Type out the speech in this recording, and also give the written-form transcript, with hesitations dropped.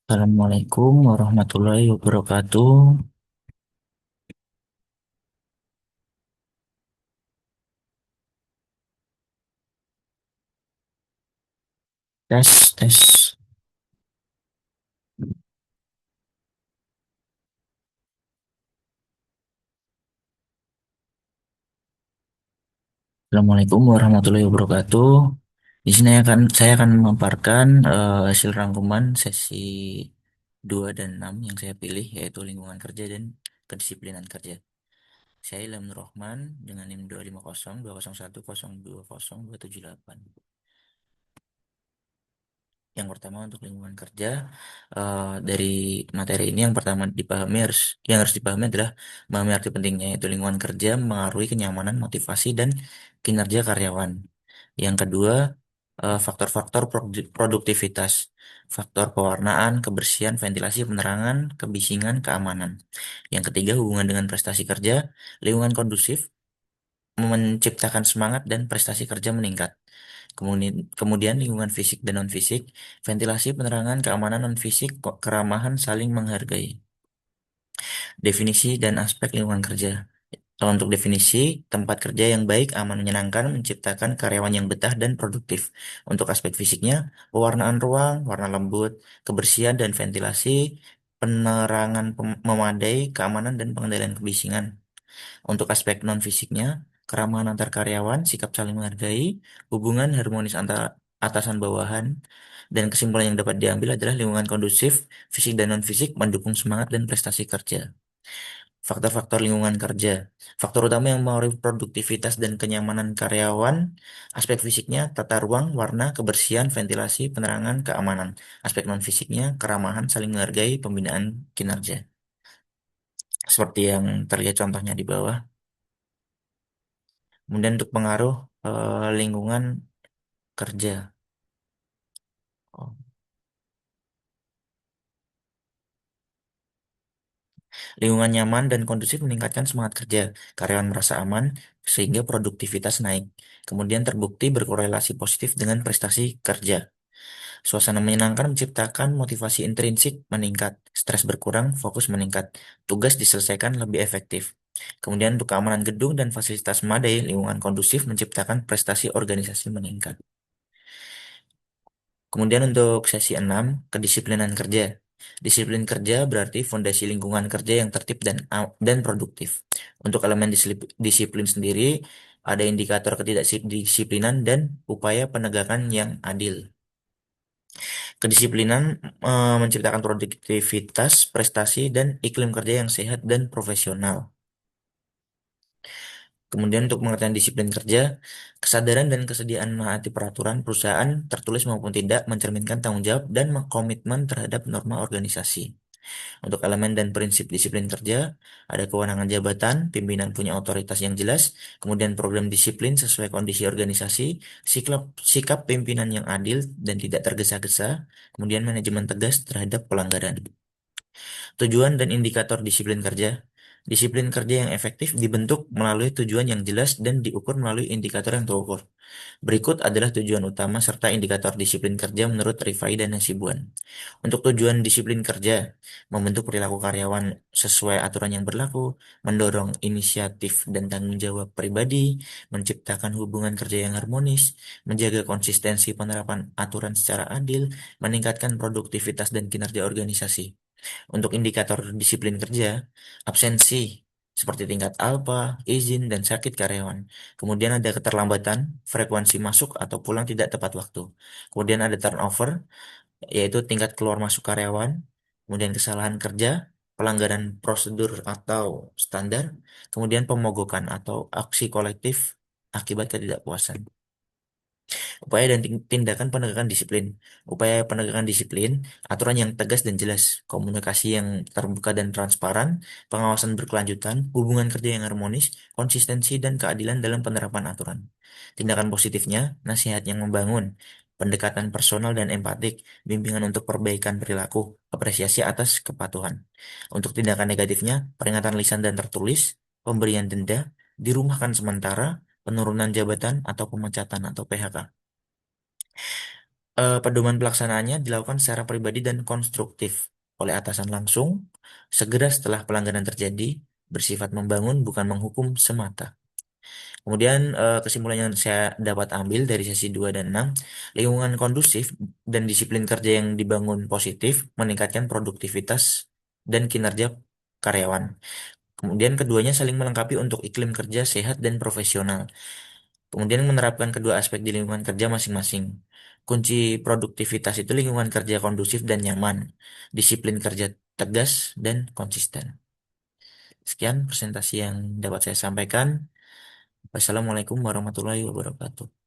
Assalamualaikum warahmatullahi wabarakatuh. Tes, tes. Assalamualaikum warahmatullahi wabarakatuh. Di sini saya akan memaparkan hasil rangkuman sesi 2 dan 6 yang saya pilih, yaitu lingkungan kerja dan kedisiplinan kerja. Saya Ilham Nur Rahman dengan NIM 25020120278. Yang pertama untuk lingkungan kerja, dari materi ini yang harus dipahami adalah memahami arti pentingnya, yaitu lingkungan kerja mengaruhi kenyamanan, motivasi dan kinerja karyawan. Yang kedua, faktor-faktor produktivitas, faktor pewarnaan, kebersihan, ventilasi, penerangan, kebisingan, keamanan. Yang ketiga, hubungan dengan prestasi kerja, lingkungan kondusif menciptakan semangat dan prestasi kerja meningkat. Kemudian lingkungan fisik dan non-fisik, ventilasi, penerangan, keamanan non-fisik, keramahan, saling menghargai. Definisi dan aspek lingkungan kerja. Kalau untuk definisi, tempat kerja yang baik, aman, menyenangkan, menciptakan karyawan yang betah dan produktif. Untuk aspek fisiknya, pewarnaan ruang, warna lembut, kebersihan dan ventilasi, penerangan memadai, keamanan dan pengendalian kebisingan. Untuk aspek non-fisiknya, keramahan antar karyawan, sikap saling menghargai, hubungan harmonis antar atasan bawahan, dan kesimpulan yang dapat diambil adalah lingkungan kondusif, fisik dan non-fisik mendukung semangat dan prestasi kerja. Faktor-faktor lingkungan kerja. Faktor utama yang mempengaruhi produktivitas dan kenyamanan karyawan, aspek fisiknya, tata ruang, warna, kebersihan, ventilasi, penerangan, keamanan. Aspek non-fisiknya, keramahan, saling menghargai, pembinaan kinerja. Seperti yang terlihat contohnya di bawah. Kemudian untuk pengaruh lingkungan kerja. Oh. Lingkungan nyaman dan kondusif meningkatkan semangat kerja. Karyawan merasa aman sehingga produktivitas naik. Kemudian terbukti berkorelasi positif dengan prestasi kerja. Suasana menyenangkan menciptakan motivasi intrinsik meningkat. Stres berkurang, fokus meningkat. Tugas diselesaikan lebih efektif. Kemudian untuk keamanan gedung dan fasilitas memadai, lingkungan kondusif menciptakan prestasi organisasi meningkat. Kemudian untuk sesi 6 kedisiplinan kerja. Disiplin kerja berarti fondasi lingkungan kerja yang tertib dan produktif. Untuk elemen disiplin sendiri, ada indikator ketidakdisiplinan dan upaya penegakan yang adil. Kedisiplinan menciptakan produktivitas, prestasi, dan iklim kerja yang sehat dan profesional. Kemudian untuk pengertian disiplin kerja, kesadaran dan kesediaan menaati peraturan perusahaan tertulis maupun tidak mencerminkan tanggung jawab dan komitmen terhadap norma organisasi. Untuk elemen dan prinsip disiplin kerja, ada kewenangan jabatan, pimpinan punya otoritas yang jelas, kemudian program disiplin sesuai kondisi organisasi, sikap pimpinan yang adil dan tidak tergesa-gesa, kemudian manajemen tegas terhadap pelanggaran. Tujuan dan indikator disiplin kerja. Disiplin kerja yang efektif dibentuk melalui tujuan yang jelas dan diukur melalui indikator yang terukur. Berikut adalah tujuan utama serta indikator disiplin kerja menurut Rifai dan Hasibuan. Untuk tujuan disiplin kerja, membentuk perilaku karyawan sesuai aturan yang berlaku, mendorong inisiatif dan tanggung jawab pribadi, menciptakan hubungan kerja yang harmonis, menjaga konsistensi penerapan aturan secara adil, meningkatkan produktivitas dan kinerja organisasi. Untuk indikator disiplin kerja, absensi seperti tingkat alfa, izin, dan sakit karyawan. Kemudian ada keterlambatan, frekuensi masuk atau pulang tidak tepat waktu. Kemudian ada turnover, yaitu tingkat keluar masuk karyawan. Kemudian kesalahan kerja, pelanggaran prosedur atau standar. Kemudian pemogokan atau aksi kolektif akibat ketidakpuasan. Upaya dan tindakan penegakan disiplin. Upaya penegakan disiplin, aturan yang tegas dan jelas, komunikasi yang terbuka dan transparan, pengawasan berkelanjutan, hubungan kerja yang harmonis, konsistensi dan keadilan dalam penerapan aturan. Tindakan positifnya, nasihat yang membangun, pendekatan personal dan empatik, bimbingan untuk perbaikan perilaku, apresiasi atas kepatuhan. Untuk tindakan negatifnya, peringatan lisan dan tertulis, pemberian denda, dirumahkan sementara, penurunan jabatan atau pemecatan atau PHK. Pedoman pelaksanaannya dilakukan secara pribadi dan konstruktif oleh atasan langsung, segera setelah pelanggaran terjadi, bersifat membangun bukan menghukum semata. Kemudian kesimpulan yang saya dapat ambil dari sesi 2 dan 6, lingkungan kondusif dan disiplin kerja yang dibangun positif meningkatkan produktivitas dan kinerja karyawan. Kemudian keduanya saling melengkapi untuk iklim kerja sehat dan profesional. Kemudian menerapkan kedua aspek di lingkungan kerja masing-masing. Kunci produktivitas itu lingkungan kerja kondusif dan nyaman, disiplin kerja tegas dan konsisten. Sekian presentasi yang dapat saya sampaikan. Wassalamualaikum warahmatullahi wabarakatuh.